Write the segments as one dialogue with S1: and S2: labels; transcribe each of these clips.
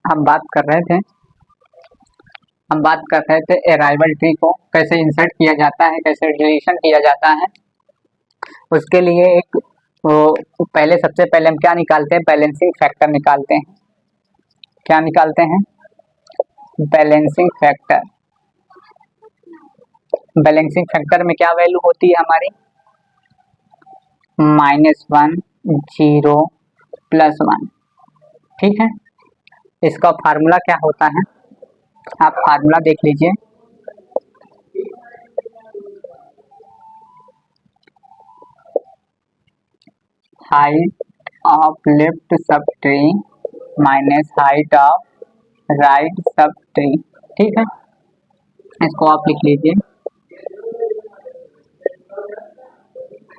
S1: हम बात कर रहे थे हम बात कर रहे थे अराइवल ट्री को कैसे इंसर्ट किया जाता है, कैसे डिलीशन किया जाता है। उसके लिए एक पहले सबसे पहले हम क्या निकालते हैं, बैलेंसिंग फैक्टर निकालते हैं। क्या निकालते हैं? Balancing factor. बैलेंसिंग फैक्टर में क्या वैल्यू होती है हमारी? -1, 0, +1। ठीक है, इसका फार्मूला क्या होता है, आप फार्मूला देख लीजिए। Height of left sub tree minus height of right sub tree. ठीक है, इसको आप लिख लीजिए,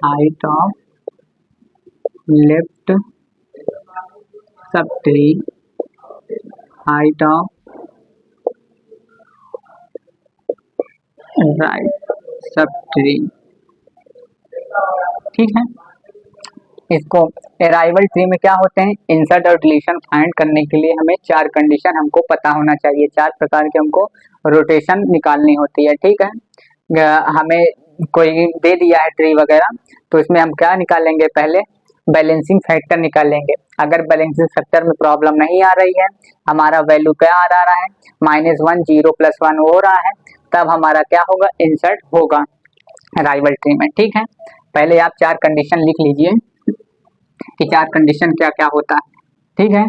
S1: height of left sub tree height of right sub tree. ठीक है, इसको अराइवल ट्री में क्या होते हैं, इंसर्ट और डिलीशन फाइंड करने के लिए हमें 4 कंडीशन हमको पता होना चाहिए। 4 प्रकार के हमको रोटेशन निकालनी होती है। ठीक है, हमें कोई दे दिया है ट्री वगैरह, तो इसमें हम क्या निकालेंगे, पहले बैलेंसिंग फैक्टर निकालेंगे। अगर बैलेंसिंग फैक्टर में प्रॉब्लम नहीं आ रही है, हमारा वैल्यू क्या आ रहा है, -1, 0, +1 हो रहा है, तब हमारा क्या होगा, इंसर्ट होगा अराइवल ट्री में। ठीक है, पहले आप 4 कंडीशन लिख लीजिए कि 4 कंडीशन क्या क्या होता है। ठीक है,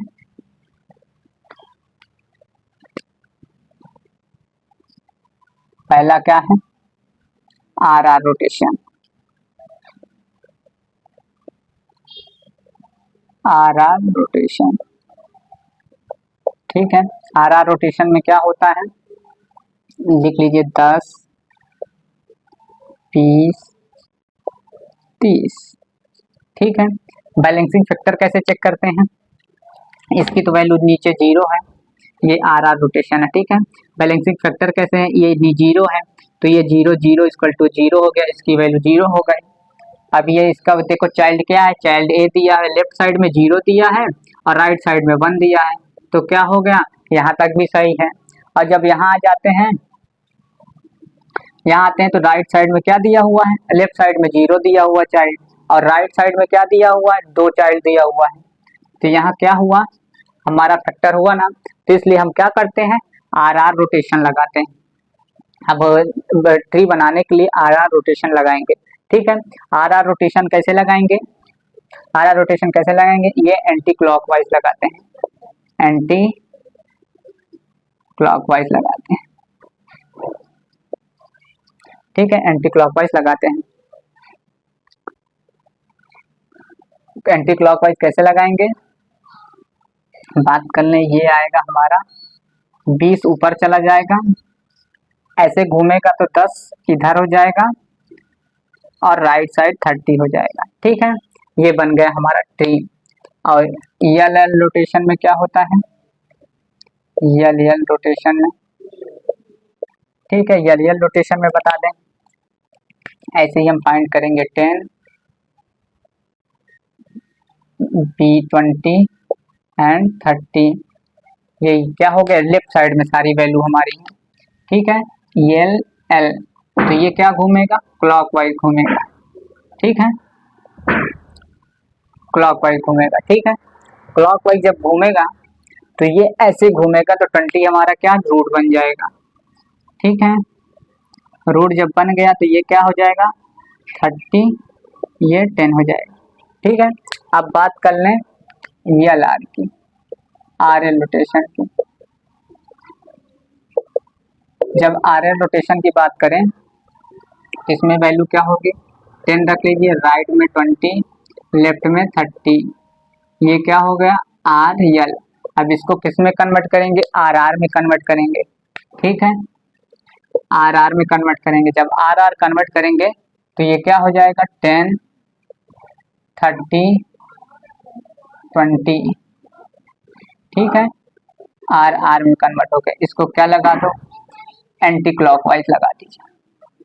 S1: पहला क्या है, RR रोटेशन। RR रोटेशन, ठीक है, RR रोटेशन में क्या होता है, लिख लीजिए 10, 20, 30। ठीक है, बैलेंसिंग फैक्टर कैसे चेक करते हैं, इसकी तो वैल्यू नीचे 0 है, ये RR रोटेशन है। ठीक है, बैलेंसिंग फैक्टर कैसे है, ये 0 है, तो ये 0, 0 = 0 हो गया, इसकी वैल्यू 0 हो गई। अब ये इसका देखो चाइल्ड क्या है, चाइल्ड A दिया है, लेफ्ट साइड में 0 दिया है और राइट साइड में 1 दिया है, तो क्या हो गया, यहाँ तक भी सही है। और जब यहाँ आ जाते हैं, यहाँ आते हैं तो राइट साइड में क्या दिया हुआ है, लेफ्ट साइड में 0 दिया हुआ चाइल्ड, और राइट साइड में क्या दिया हुआ है, 2 चाइल्ड दिया हुआ है, तो यहाँ क्या हुआ, हमारा फैक्टर हुआ ना। तो इसलिए हम क्या करते हैं, RR रोटेशन लगाते हैं। अब ट्री बनाने के लिए RR रोटेशन लगाएंगे। ठीक है, RR रोटेशन कैसे लगाएंगे, RR रोटेशन कैसे लगाएंगे, ये एंटी क्लॉकवाइज लगाते हैं, एंटी क्लॉकवाइज लगाते हैं। ठीक है, एंटी क्लॉकवाइज लगाते हैं। एंटी क्लॉकवाइज कैसे लगाएंगे, बात करने, ये आएगा हमारा 20 ऊपर चला जाएगा, ऐसे घूमेगा तो 10 इधर हो जाएगा और राइट साइड 30 हो जाएगा। ठीक है, ये बन गया हमारा ट्री। और ELL रोटेशन में क्या होता है, ELL रोटेशन में, ठीक है, ELL रोटेशन में बता दें, ऐसे ही हम फाइंड करेंगे 10, B20 एंड 30। ये क्या हो गया, लेफ्ट साइड में सारी वैल्यू हमारी है। ठीक है, ELL, तो ये क्या घूमेगा, क्लॉकवाइज घूमेगा। ठीक है, क्लॉकवाइज घूमेगा। ठीक है, क्लॉकवाइज जब घूमेगा तो ये ऐसे घूमेगा, तो 20 हमारा क्या, रूट बन जाएगा। ठीक है, रूट जब बन गया तो ये क्या हो जाएगा, 30, ये 10 हो जाएगा। ठीक है, अब बात कर लें ELR की, RL रोटेशन की। जब RL रोटेशन की बात करें, इसमें वैल्यू क्या होगी, 10 रख लीजिए, राइट में 20, लेफ्ट में 30, ये क्या हो गया, RL। अब इसको किस में कन्वर्ट करेंगे, RR में कन्वर्ट करेंगे। ठीक है, RR में कन्वर्ट करेंगे, जब RR कन्वर्ट करेंगे तो ये क्या हो जाएगा, 10, 30, 20। ठीक है, RR में कन्वर्ट हो गया, इसको क्या लगा दो, एंटी क्लॉकवाइज लगा दीजिए।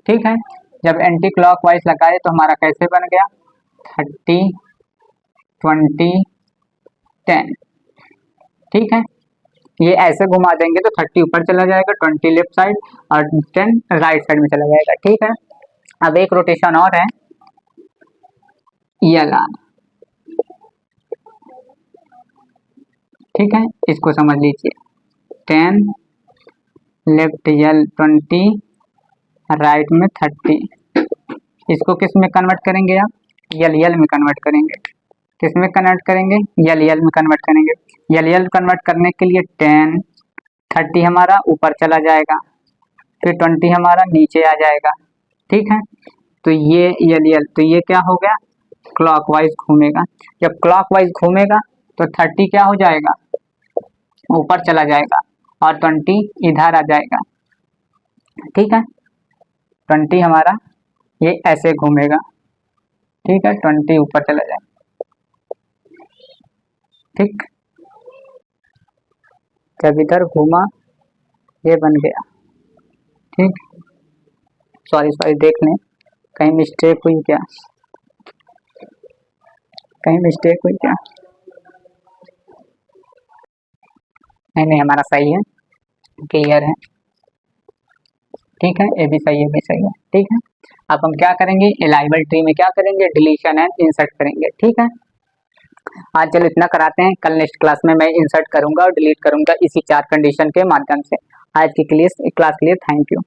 S1: ठीक है, जब एंटी क्लॉकवाइज लगाए तो हमारा कैसे बन गया, 30, 20, 10। ठीक है, ये ऐसे घुमा देंगे तो 30 ऊपर चला जाएगा, 20 लेफ्ट साइड और 10 राइट साइड में चला जाएगा। ठीक है, अब एक रोटेशन और है, ये वाला। ठीक है, इसको समझ लीजिए, 10 लेफ्ट यल 20 राइट में 30। इसको किस में कन्वर्ट करेंगे आप, यल में कन्वर्ट करेंगे। किस में कन्वर्ट करेंगे, यल में कन्वर्ट करेंगे। यल कन्वर्ट करने के लिए 10 30 हमारा ऊपर चला जाएगा, फिर 20 हमारा नीचे आ जाएगा। ठीक है, तो ये यल तो ये क्या हो गया, क्लॉकवाइज घूमेगा। जब क्लॉकवाइज घूमेगा तो 30 क्या हो जाएगा, ऊपर चला जाएगा और 20 इधर आ जाएगा। ठीक है, 20 हमारा ये ऐसे घूमेगा। ठीक है, 20 ऊपर चला जाएगा। ठीक, जब इधर घूमा ये बन गया। ठीक, सॉरी देख लें, कहीं मिस्टेक हुई क्या, कहीं मिस्टेक हुई क्या। नहीं हमारा सही है, क्लियर है। ठीक है, ये भी सही है, भी सही है। ठीक है, अब हम क्या करेंगे, एलाइबल ट्री में क्या करेंगे, डिलीशन एंड इंसर्ट करेंगे। ठीक है, आज चलो इतना कराते हैं, कल नेक्स्ट क्लास में मैं इंसर्ट करूंगा और डिलीट करूंगा इसी 4 कंडीशन के माध्यम से। आज की क्लास के लिए थैंक यू।